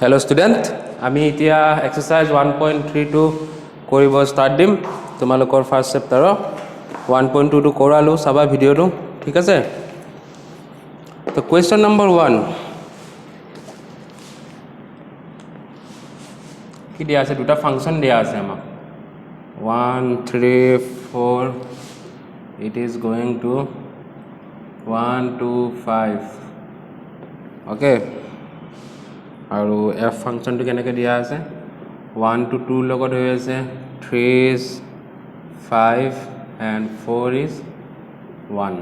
Hello student, আমি এতিয়া exercise 1.32 কৰিব start দিম তোমালোকৰ first chapter 1.2 টো কৰালো সাবা ভিডিওটো ঠিক আছে তো question number 1 কি দিয়া আছে দুটা ফাংশন দিয়া আছে আমাক 1 3 4 it is going to 1 2 5 okay আৰু f ফাংশন টো কেনেকৈ দিয়া আছে 1 to 2 লগত হৈ আছে 3 is 5 and 4 is 1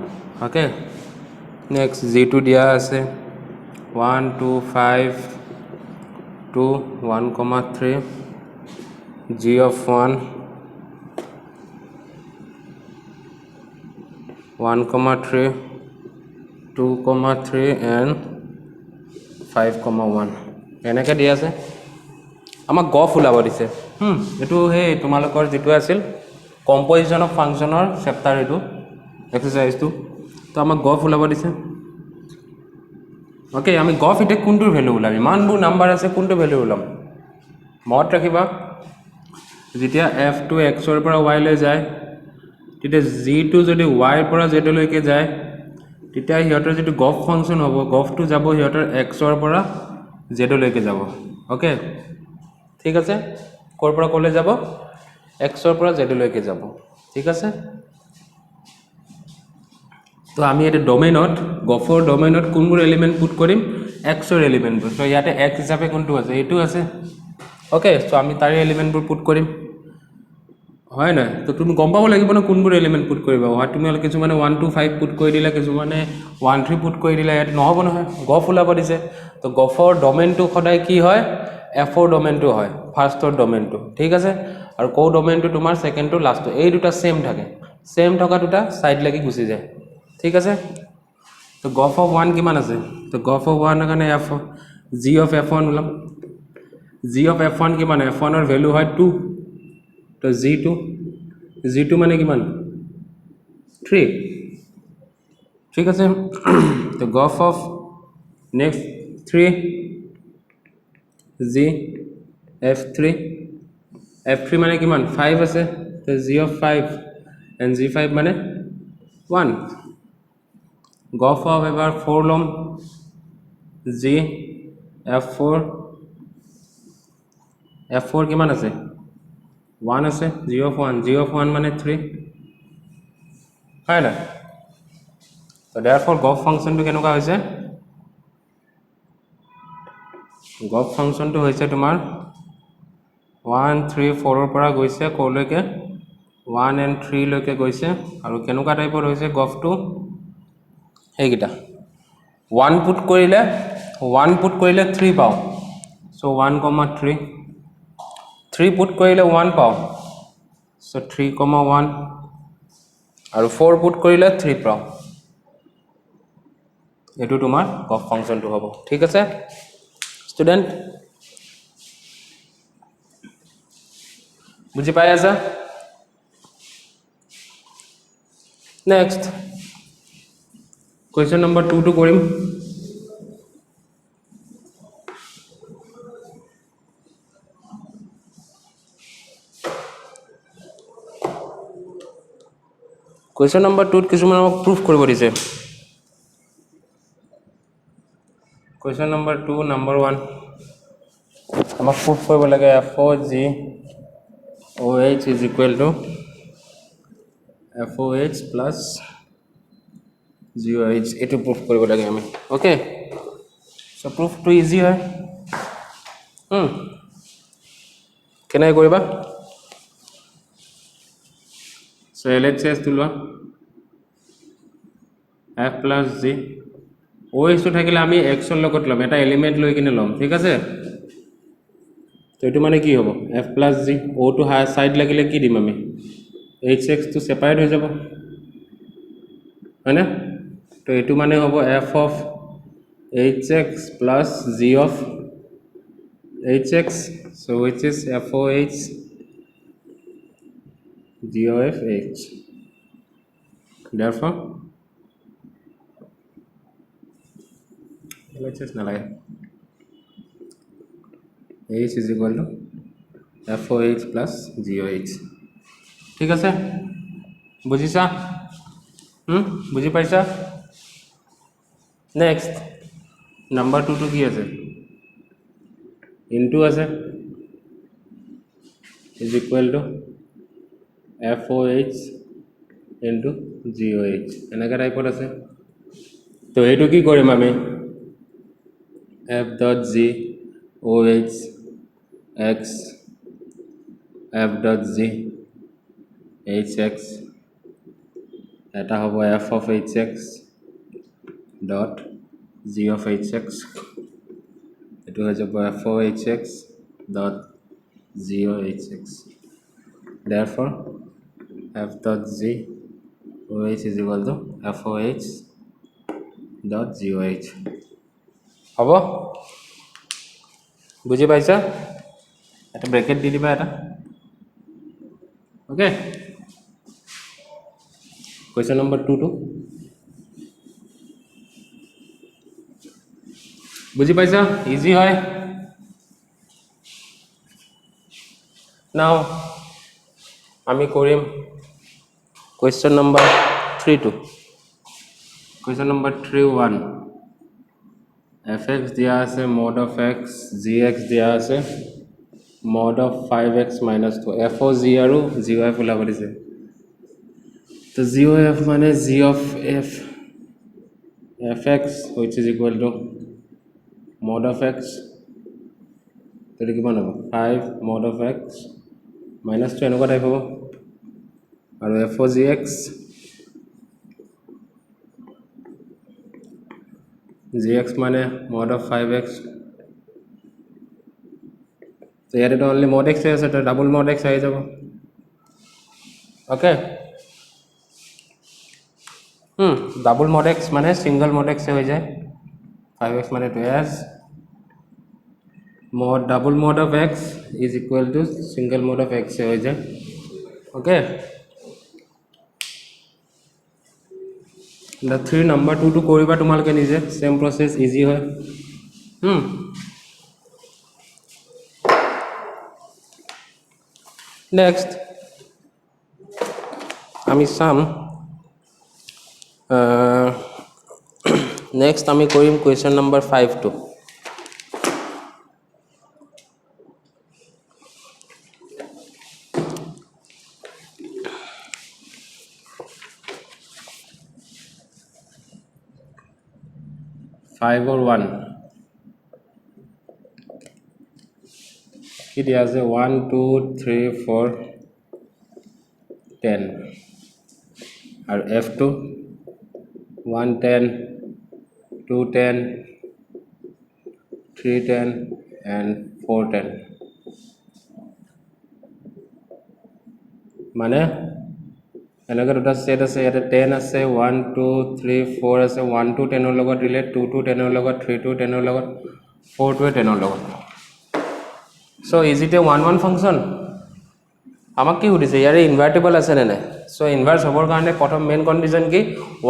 okay next g2 দিয়া আছে 1 2 5 2 1, 3 g of 1 1, 3 2, 3 and 5, 1 এনেকৈ দিয়া আছে আমাক গফ ওলাব দিছে এটো হে তোমালোকৰ যেটো আছিল কম্পোজিশন অফ ফাংশনৰ চেপ্টাৰ এটো এক্সাৰসাইজটো তো আমাক গফ ওলাব দিছে ওকে আমি গফ ইতে কোনটো ভ্যালু ওলাম ইমানবোৰ নাম্বাৰ আছে কোনটো ভ্যালু ওলাম মনত ৰাখিবা যেতিয়া f টো x ৰ পৰা y লৈ যায় তেতিয়া g টো যদি y ৰ পৰা z লৈকে যায় তেতিয়া হিয়তৰ যেটো গফ ফাংশন হ'ব গফটো যাব হিয়তৰ x ৰ পৰা z লৈকে যাব ওকে ঠিক আছে কৰ পৰা কলে যাব x ৰ পৰা z লৈকে যাব ঠিক আছে তো আমি এটা ডোমেইনত গফৰ ডোমেইনত কোনবোৰ এলিমেন্ট পুট কৰিম x ৰ এলিমেন্টবোৰ তো ইয়াতে x হিচাপে কোনটো আছে এটো আছে ওকে সো আমি তাৰে এলিমেন্টবোৰ পুট কৰিম হয় না তো তুমি গম পাব লাগিব না কোনবোৰ এলিমেন্ট পুট কৰিবা হয় তুমি কিছু মানে 1 2 5 পুট কৰি দিলা কিছু মানে 1 3 পুট কৰি দিলা ইয়াত নহব নহয় গফ ওলাব দিছে তো গফৰ ডোমেইনটো সদায় কি হয় f ৰ ডোমেইনটো হয় ফাৰ্ষ্টৰ ডোমেইনটো ঠিক আছে আৰু কো ডোমেইনটো তোমাৰ সেকেন্ডটো লাষ্টটো এই দুটা সেম থাকে সেম থকা দুটা সাইড লাগি গুচি যায় ঠিক আছে তো গফ অফ 1 কিমান আছে তো গফ অফ 1 কাৰণে f g of f1 ওলাম g of f1 কিমান f1 ৰ ভ্যালু হয় 2 তো g2 মানে কিমান 3 ঠিক আছে তো গফ অফ নেক্সট 3 g f3 মানে কিমান 5 আছে তো g of 5 and g5 মানে 1 গফ অফ এবাৰ 4 লম g f4 কিমান আছে 1 আছে g of 1 মানে 3 হয় না তো therefore গফ ফাংশনটো কেনেকুৱা হৈছে গফ ফাংশনটো হৈছে তোমাৰ 1 3 4 ৰ পৰা গৈছে কলৈকে 1 and 3 লৈকে গৈছে আৰু কেনেকুৱা টাইপৰ হৈছে গফটো এইগিটা 1 পুট কৰিলে 3 পাও সো 1, 3 3 পুট কৰিলে 1 পাও সো 3, 1 আৰু 4 পুট কৰিলে 3 পাও এটো তোমাৰ গফ ফাংশনটো হ'ব ঠিক আছে স্টুডেন্ট বুজি পাই আছা next question number 2 to Karim question number 2 কিছুমান আমাক proof কৰিব দিছে question number 2 number 1 আমাক proof কৰিব লাগে f4g oh is equal to FOH plus GOH এটো proof কৰিব লাগে আমি okay so proof to easy হয় কেনে কৰিবা so LHS তুলবা f plus g OH তো থাকিলে আমি x ৰ লগত লম এটা এলিমেন্ট লৈ কিনে লম ঠিক আছে তো এটো মানে কি হ'ব f plus g o to side লাগিলে কি দিম আমি hx to সেপাৰেট হৈ যাব হয় না তো এটো মানে হ'ব f of hx plus g of hx so which is FOH g of h therefore LHS না লাগে H is equal to FOH plus GOH. ঠিক আছে, বুজিছা? বুজি পাইছা? নেক্সট নাম্বাৰ 2 টো কি আছে? ইনটু আছে is equal to FOH into GOH এনেকা টাইপত আছে। তো এইটো কি কৰিম আমি? F dot G OH X F dot G HX এটা হ'ব F of HX dot G of HX, এটো হৈ যাব F of HX dot G of HX. Therefore F dot G OH is equal to F of H dot GOH. হ'ব? বুজি পাইছা? এটা bracket দি দিবা এটা। ওকে, কুৱেশ্যন নম্বৰ 2 টো বুজি পাইছা? ইজি হয়। নাও আমি কৰিম কুৱেশ্যন নম্বৰ 3 টো। কুৱেশ্যন নম্বৰ 3.1 fx দিয়া আছে mod of x gx দিয়া আছে mod of 5x minus 2 f of g আৰু g of f ওলাব দিছে। তো g of f মানে g of f fx which is equal to mod of x, তো কিমান হ'ব 5 mod of x minus 2 এনেকুৱা টাইপ হ'ব। আৰু f of gx gx মানে mod of 5x, তো ইয়াতে তো অনলি mod x আছে, তো ডাবল mod x আহি যাব। ওকে, ডাবল mod x মানে সিঙ্গল mod x হৈ যায়, 5x মানে 2s mod double mod of x is equal to single mod of x হৈ যায়। ওকে, the 3 number 2 টো কৰিবা তোমালোকে নিজে, সেম প্ৰসেস, ইজি হয়। নেক্সট আমি চাম, নেক্সট আমি কৰিম কুৱেশ্যন নম্বৰ 5 টো। फाइव और 1 কি দিয়া আছে 1 2 3 4 10 और f2 1 10 2 10 3 10 and 4 10 মানে এনেকৈ দুটা সেট আছে, ইয়াতে 10 আছে 1 2 3 4 আছে, 1 to 10 ৰ লগত ৰিলেট, 2 to 10 ৰ লগত, 3 to 10 ৰ লগত, 4 to 10 ৰ লগত। সো ইজিতে 1 1 ফাংশন আমাক কি সুধিছে ইয়াৰে ইনভাৰ্টিবল আছে নে নাই। সো ইনভাৰ্স হ'বৰ কাৰণে প্ৰথম মেইন কন্ডিশন কি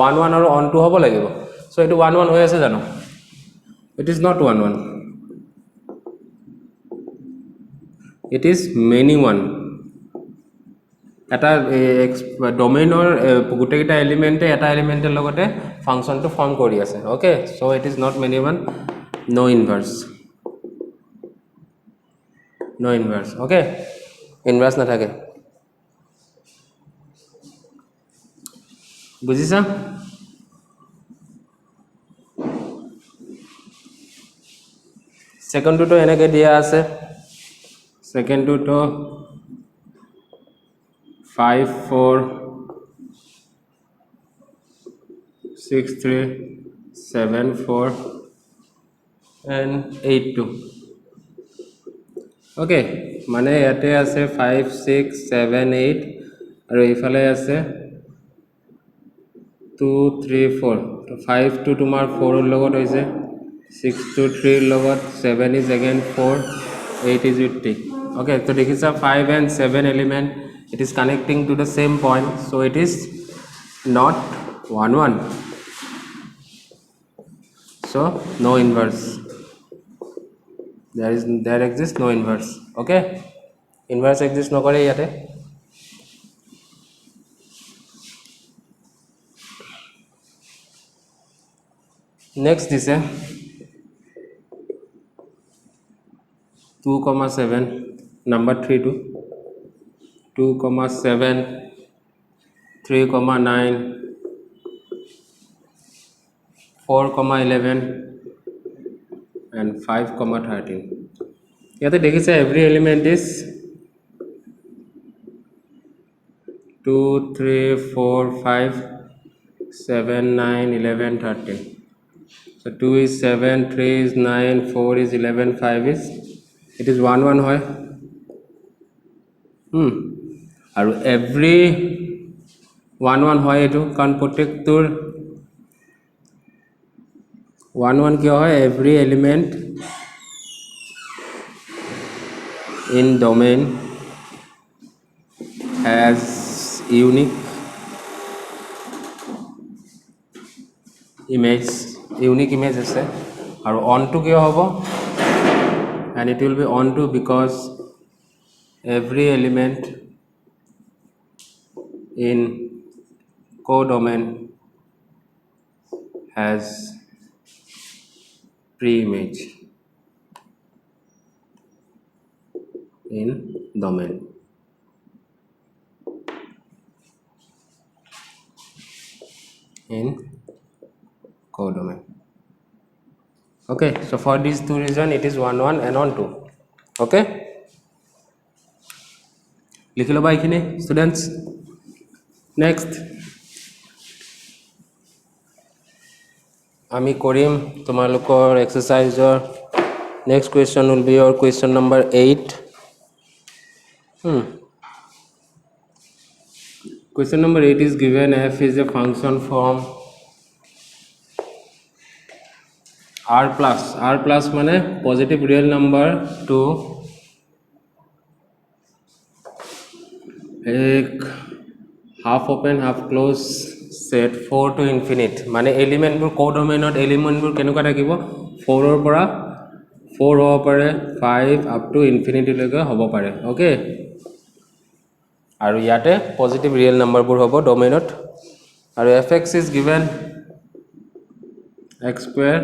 1 1 আৰু অন 2 হ'ব লাগিব। সো এটো 1 1 হৈ আছে জানো? ইট is not 1 1, it is many 1। এটা ডোমেইনৰ গোটেইটা এলিমেন্টে এটা এলিমেন্টেৰ লগতে ফাংশনটো ফৰ্ম কৰি আছে। Okay, so it is not many 1, no inverse, no inverse. Okay, inverse নাথাকে, বুজিছা? সেকেন্ডটো এনেকৈ দিয়া আছে, সেকেন্ডটো 5 4 6 3 7 4 and 8 2। ওকে, মানে ইয়াতে আছে 5 6 7 8 আৰু এইফালে আছে 2 3 4। তো 5 to তোমাৰ 4 ৰ লগত হৈছে, 6 to 3 ৰ লগত, 7 is again 4, 8 is with 3। ওকে, তো দেখিছা 5 and 7 element, it is connecting to the same point, so it is not 1 1, so no inverse, there exists no inverse. Okay, inverse exists নকৰে ইয়াতে. Next দিছে 2,7 number 3 to 2,7 3,9 4,11 and 5,13. ইয়াতে দেখিছে every element is 2 3 4 5 7 9 11 13. So 2 is 7, 3 is 9, 4 is 11, 5 is it is 1 1 hoy. Aru every 1 1 hoy etu kan protector 1 1 kya hoy every element in domain has unique image ase aru onto kya hobo and it will be onto because every element in codomain has pre-image in domain. In codomain. Okay, so for these two reasons it is 1 1 and on 2. Okay, likhi lo ba ekhine students. Next ami korim tomalokor exercise or next question will be your question number 8. Question number 8 is given f is a function from r plus mane positive real number to ek half open half close set 4 to infinite mane element bur codomain not element bur kenuka thakibo 4 or pora 4 hobo pare 5 up to infinity loke hobo pare. Okay, aru yate positive real number bur hobo domain not aru fx is given x square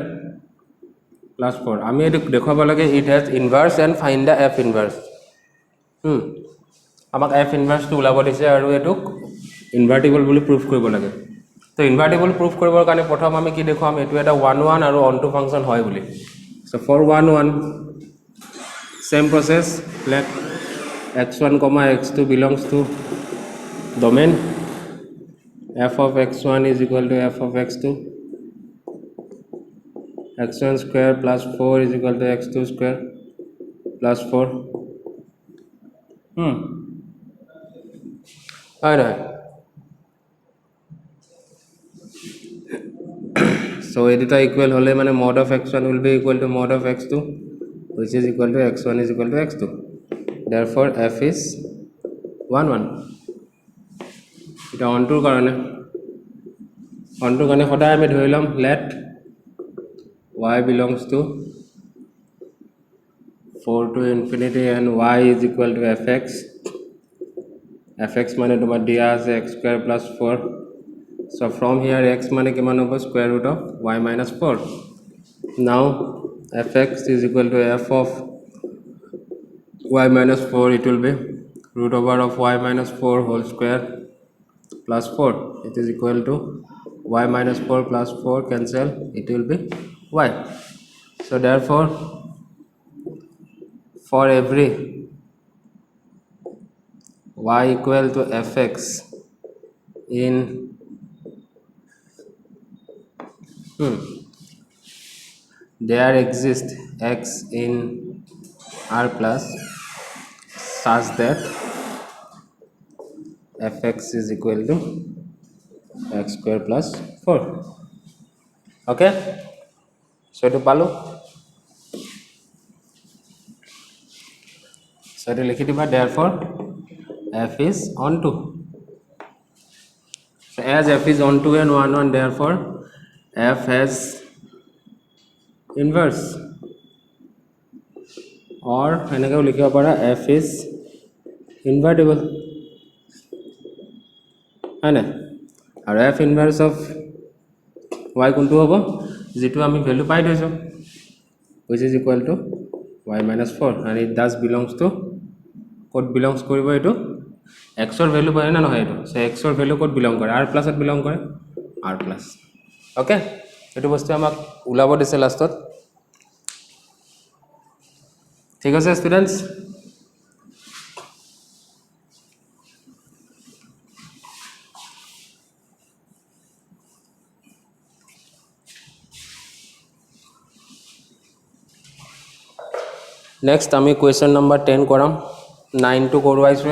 plus 4. আমি এটো দেখাব লাগে it has inverse and find the f inverse. আমাক f inverse টো উলাব দিছে আৰু এটোক invertible বুলি proof কৰিব লাগে. তো ইনভার্টিবল প্রুফ কৰিবৰ কাৰণে প্ৰথম আমি কি দেখুৱাম এটো এটা 1 1 আৰু onto ফাংশন হয় বুলি. So for 1 1 same process, let x1 x2 belongs to domain f of x1 is equal to f of x2, x1 square plus 4 is equal to x2 square plus 4. Alright. So এটা equal হলে মানে mod of x1 will be equal to mod of x2 which is equal to x1 is equal to x2. Therefore f is 1 1. এটা onto karone সদায় আমি ধৰি লম let y belongs to 4 to infinity and y is equal to fx mane tomar dia ase x square plus 4. So from here x mane kiman hobo square root of y minus 4. Now fx is equal to f of y minus 4, it will be root over of y minus 4 whole square plus 4. It is equal to y minus 4 plus 4 cancel, it will be y. So therefore for every y equal to fx in there exists x in r plus such that fx is equal to x square plus 4. Okay, so to palu so to likhi diba therefore f is onto. So as f is onto and 1 1 therefore f has inverse. or এনেকৈ লিখিব পাৰা f is invertible হয় না আৰু f inverse of y কোনটো হ'ব যেটো আমি ভ্যালু পাই থৈছো which is equal to y minus 4 and it does belongs to what belongs কৰিব এটো x ৰ ভ্যালু পায় না নহয় এটো সো x ৰ ভ্যালু ক'ত বিলং কৰে r প্লাস ত বিলং কৰে r প্লাস ওকে এটো বস্তু আমাক উলাব দিছে লাষ্টত ঠিক আছে স্টুডেন্টস নেক্সট আমি কোয়েশ্চন নাম্বার 10 কৰাম 9 টু কৰোৱাইছো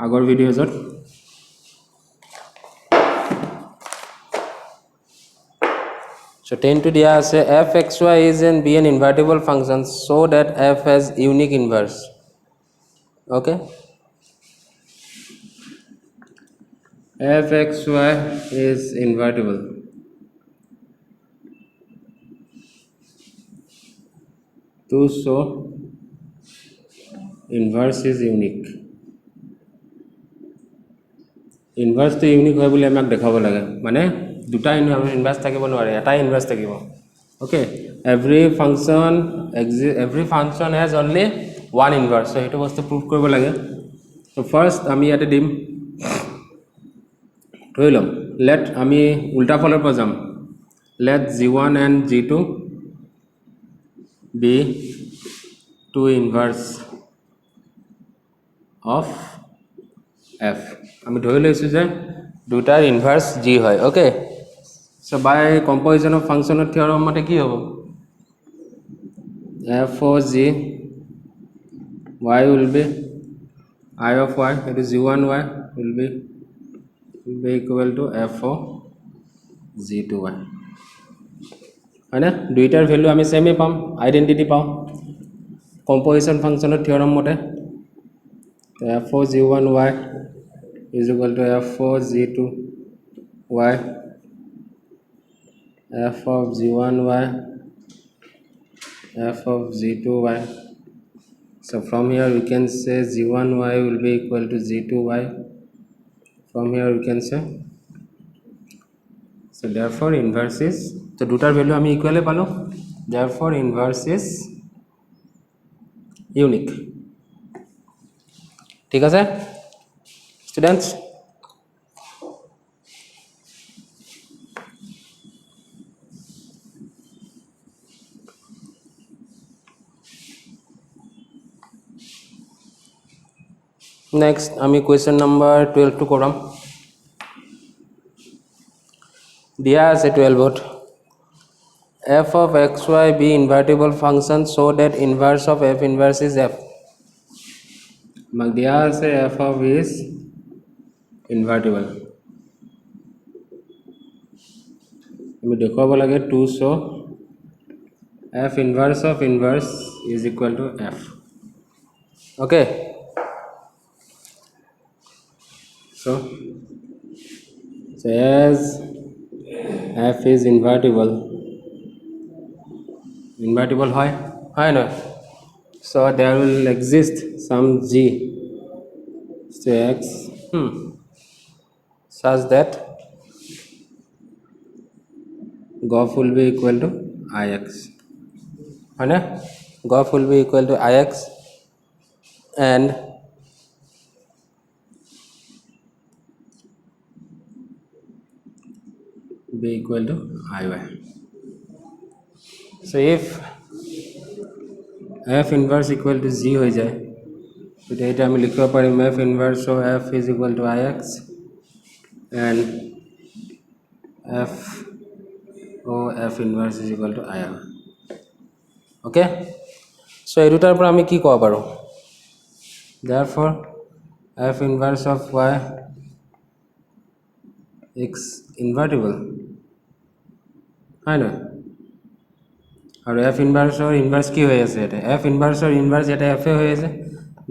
আগৰ ভিডিওজত So 10 to dia say fxy is be an invertible function so that f has unique inverse. Okay. fxy is invertible. To show inverse is unique. Inverse to unique hoy bole amak dekhabo lage. Mane দুটা inverse থাকিব নোৱাৰে এটা inverse থাকিব ওকে every function has only one inverse so এটো বস্তু proof কৰিব লাগে তো ফার্স্ট আমি ইয়াতে দিম ধৰিলম লেট আমি উল্টা ফলৰ পৰা যাম late g1 and g2 be two inverse of f আমি ধৰি লৈছো যে দুটাৰ ইনভার্স g হয় ওকে So by composition of function theorem mate ki hobo f of g y will be I of y it is g1y will be equal to f of g2y hana duitar value ami same pam identity pam composition function theorem mate f of g1y is equal to f of g2y f of g1y f of g2y so from here we can say g1y will be equal to g2y from here we can say so therefore inverse is so dutar value ami equal e palo therefore inverse is unique ঠিক আছে students Next, আমি question number 12 to koram. Dia আছে 12 f of xy be invertible function so that inverse of f inverse is f. Mag dia আছে f of is invertible. আমি দেখাব লাগে 2 so f inverse of inverse is equal to f. Okay. So as f is invertible hoy no so there will exist some g so x such that gof will be equal to ix hoy na gof will be equal to ix and be equal to iy so if f inverse equal to g ho jay to eta ami likhba parim f inverse so f is equal to ix and f inverse is equal to iy okay so এই দুটাৰ পৰা আমি কি কোৱা পাৰো therefore f inverse of y x invertible হয় না আৰু f inverse or inverse কি হৈ আছে এটা f inverse or inverse এটা f হৈ আছে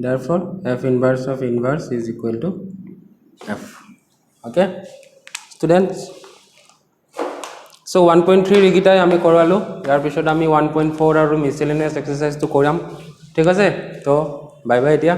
therefore f inverse of inverse is equal to f okay students so 1.3 ৰিগিটাই আমি কৰালো ইয়াৰ পিছত আমি 1.4 আৰু মিসেলেনিয়াস এক্সাৰসাইজ তো কৰাম ঠিক আছে তো বাই বাই এতিয়া